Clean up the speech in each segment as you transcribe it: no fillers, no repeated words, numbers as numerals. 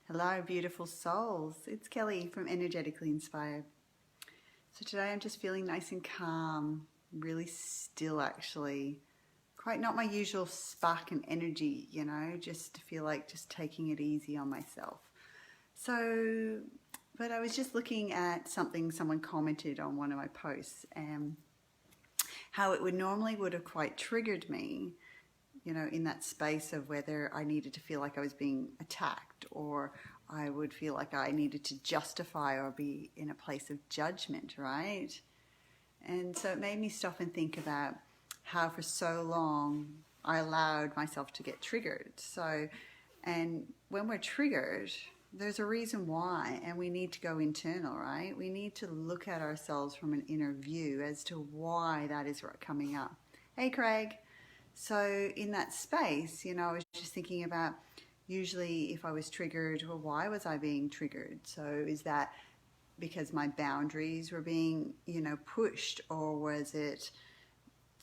Hello, beautiful souls. It's Kelly from Energetically Inspired. So today I'm just feeling nice and calm, really still actually. Quite not my usual spark and energy, just to feel like just taking it easy on myself. But I was just looking at something someone commented on one of my posts and how it would have quite triggered me, in that space of whether I needed to feel like I was being attacked or I would feel like I needed to justify or be in a place of judgment, right? And so it made me stop and think about how for so long I allowed myself to get triggered. And when we're triggered, there's a reason why, and we need to go internal, right? We need to look at ourselves from an inner view as to why that is coming up. Hey, Craig. So in that space, I was just thinking about usually if I was triggered, well, why was I being triggered? So is that because my boundaries were being, pushed, or was it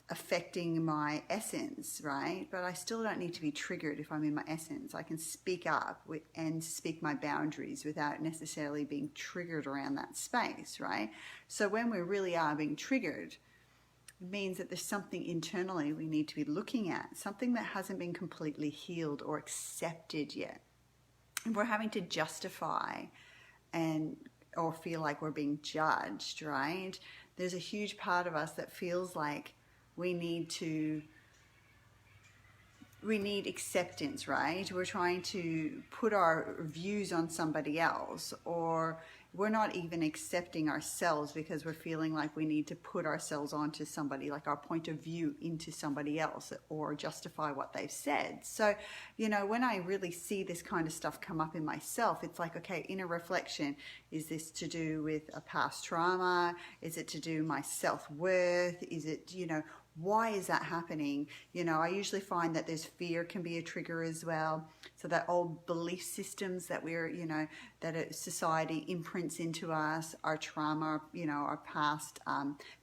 affecting my essence, right? But I still don't need to be triggered if I'm in my essence. I can speak up and speak my boundaries without necessarily being triggered around that space, right? So when we really are being triggered, it means that there's something internally we need to be looking at, something that hasn't been completely healed or accepted yet. And we're having to justify or feel like we're being judged, right? There's a huge part of us that feels like we need acceptance, right? We're trying to put our views on somebody else, or we're not even accepting ourselves because we're feeling like we need to put ourselves onto somebody, like our point of view into somebody else, or justify what they've said. So, when I really see this kind of stuff come up in myself, it's like, okay, inner reflection. Is this to do with a past trauma? Is it to do with my self-worth? Is it, why is that happening? I usually find that there's fear can be a trigger as well. So that old belief systems that that society imprints into us, our trauma, our past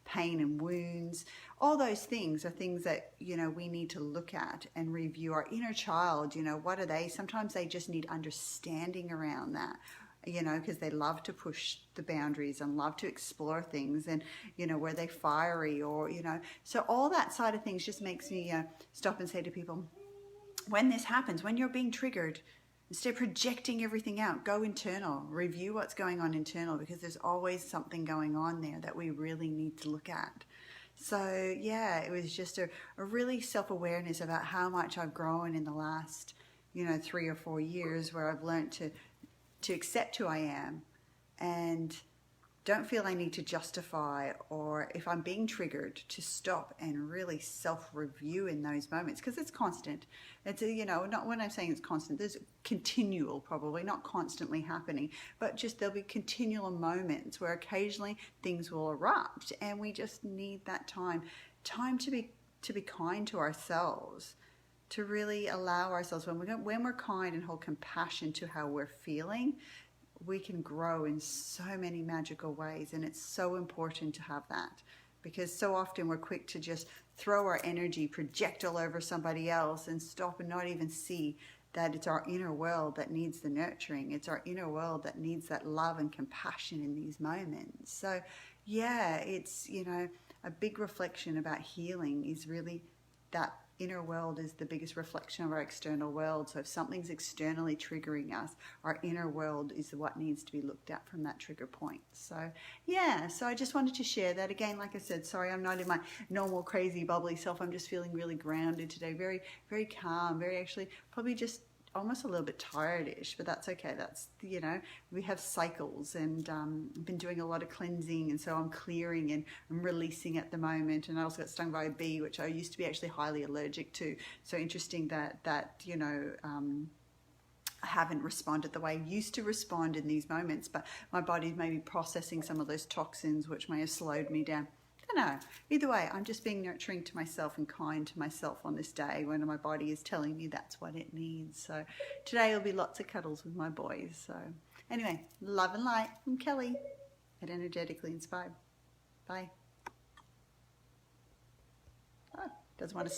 pain and wounds, all those things are things that, we need to look at and review. Our inner child, what are they? Sometimes they just need understanding around that. Because they love to push the boundaries and love to explore things, and, were they fiery or, so all that side of things just makes me stop and say to people, when this happens, when you're being triggered, instead of projecting everything out, go internal, review what's going on internal, because there's always something going on there that we really need to look at. So yeah, it was just a really self-awareness about how much I've grown in the last, 3 or 4 years, where I've learned to accept who I am and don't feel I need to justify, or if I'm being triggered, to stop and really self-review in those moments, because it's constant. It's not when I'm saying it's constant, there's continual, probably not constantly happening, but just there'll be continual moments where occasionally things will erupt, and we just need that time to be kind to ourselves, to really allow ourselves, when we're kind and hold compassion to how we're feeling, we can grow in so many magical ways. And it's so important to have that, because so often we're quick to just throw our energy, project all over somebody else, and stop and not even see that it's our inner world that needs the nurturing. It's our inner world that needs that love and compassion in these moments. So yeah, it's, a big reflection about healing is really that inner world is the biggest reflection of our external world. So if something's externally triggering us, our inner world is what needs to be looked at from that trigger point. So yeah, so I just wanted to share that. Again, like I said, sorry, I'm not in my normal crazy bubbly self. I'm just feeling really grounded today, very, very calm, very actually probably just almost a little bit tired-ish, but that's okay. That's, we have cycles, and I've been doing a lot of cleansing, and so I'm clearing and I'm releasing at the moment. And I also got stung by a bee, which I used to be actually highly allergic to. So interesting that I haven't responded the way I used to respond in these moments, but my body may be processing some of those toxins, which may have slowed me down. I don't know. Either way, I'm just being nurturing to myself and kind to myself on this day when my body is telling me that's what it needs. So today will be lots of cuddles with my boys. So anyway, love and light from Kelly at Energetically Inspired. Bye. Oh, doesn't want to